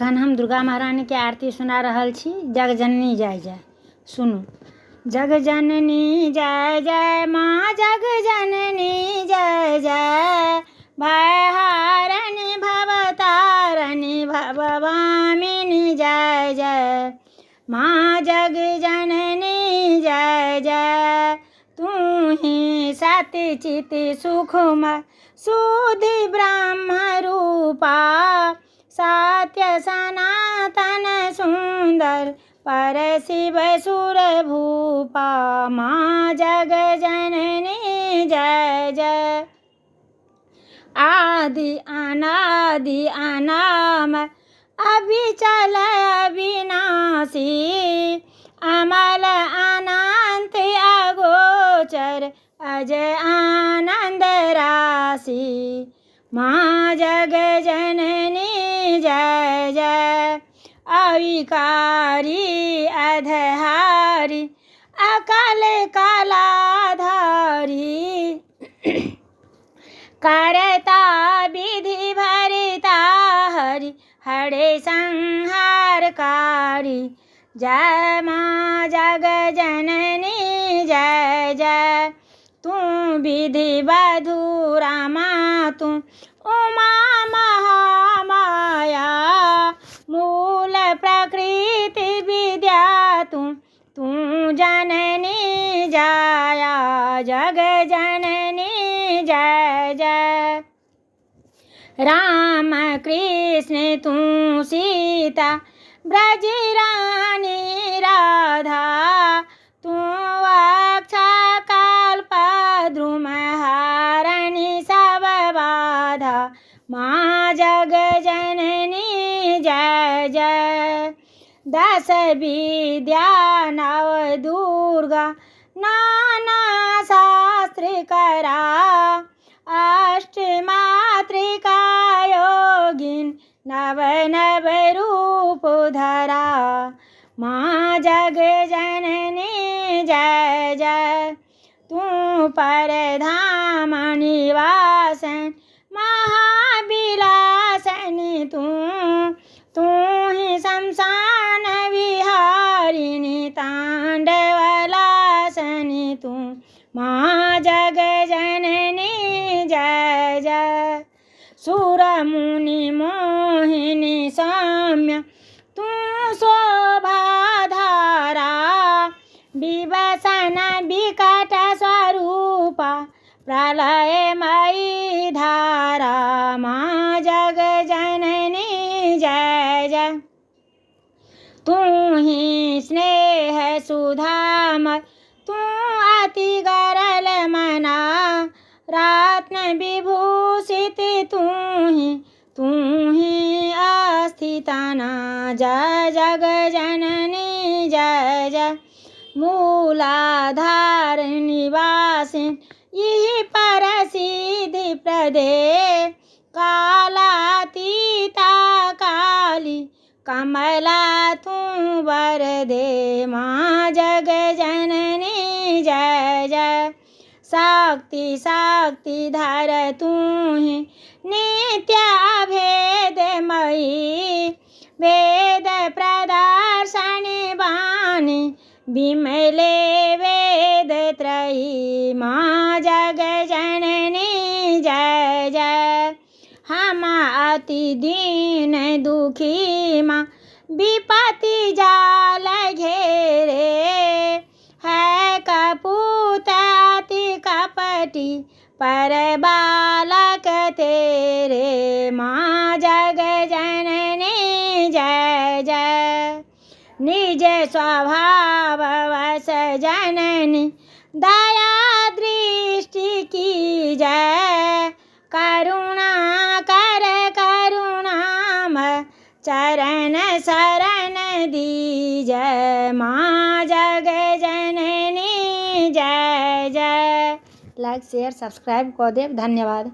एखन हम दुर्गा महारानी के आरती सुना रहल छी। जग जननी जय जय। सुनू। जग जननी जय जय माँ, जग जननी जय जय। भयहारिणी भवतारिणी भवभामिनी जय जय। माँ जग जननी जय जय। तू ही सत्य चित सुखमय सुधि ब्रह्म रूपा। सत्य सनातन सुंदर पर शिव सुर भूपा। माँ जग जननी जय जय। आदि अनादि अनामय अविचल अविनाशी। अमल अनंत अगोचर अजय आनंद राशि। माँ जग जननी जय जय। अविकारी अधहारी अकाल कालाधारी। करता विधि भरिता हरि हरे संहारकारी। जय माँ जग जननी जय जय। तू विधि बधुरा माँ, तू उमा महामाया। मूल प्रकृति विद्या तू जननी जाया। जग जननी जय जय। राम कृष्ण तू सीता ब्रज रानी राधा। तू अक्षा कल्प द्रुम हारिणी सब बाधा। माँ जग जननी जय जय। दस विद्या नव दुर्गा नाना शास्त्र करा। अष्टमातृका योगिन नव नव रूप धरा। माँ जग जननी जय जय। तू परधाम निवासन महाविलासनी। तू ही शमशान विहारिणी तांडवलासनी। तू माँ जग जननी जय जय। सुर मुनि मोहिनी सौम्य तू शोभाधारा। विवसन विकट स्वरूपा प्रलयमयी धारा। माँ जग जननी जय जय। तू ही स्नेह सुधामय तू अति गरल मना। रत्न विभूषित तू ही अस्थितना। जय जग जननी जय जय। मूलाधार निवासिन यही परसिद्धि प्रदे। कालातीता काली कमला तू वरदे। माँ जग जननी जय जय। शक्ति शक्ति धर तू ही नित्य अभेदमयी। वेद प्रदर्शनी वाणी विमले वेद त्रयी। माँ जग जननी जय जय। हम अति दीन दुखी माँ विपत्ति जाल घेरे। है कपूत अति कपटी पर बालक तेरे। माँ जग जननी जय जय। निज स्वभाव वश जननी दया दृष्टि की जय। करुणा कर करुणामय चरण शरण दीजय। माँ जग जननी जय जय। लाइक शेयर सब्सक्राइब कऽ देब। धन्यवाद।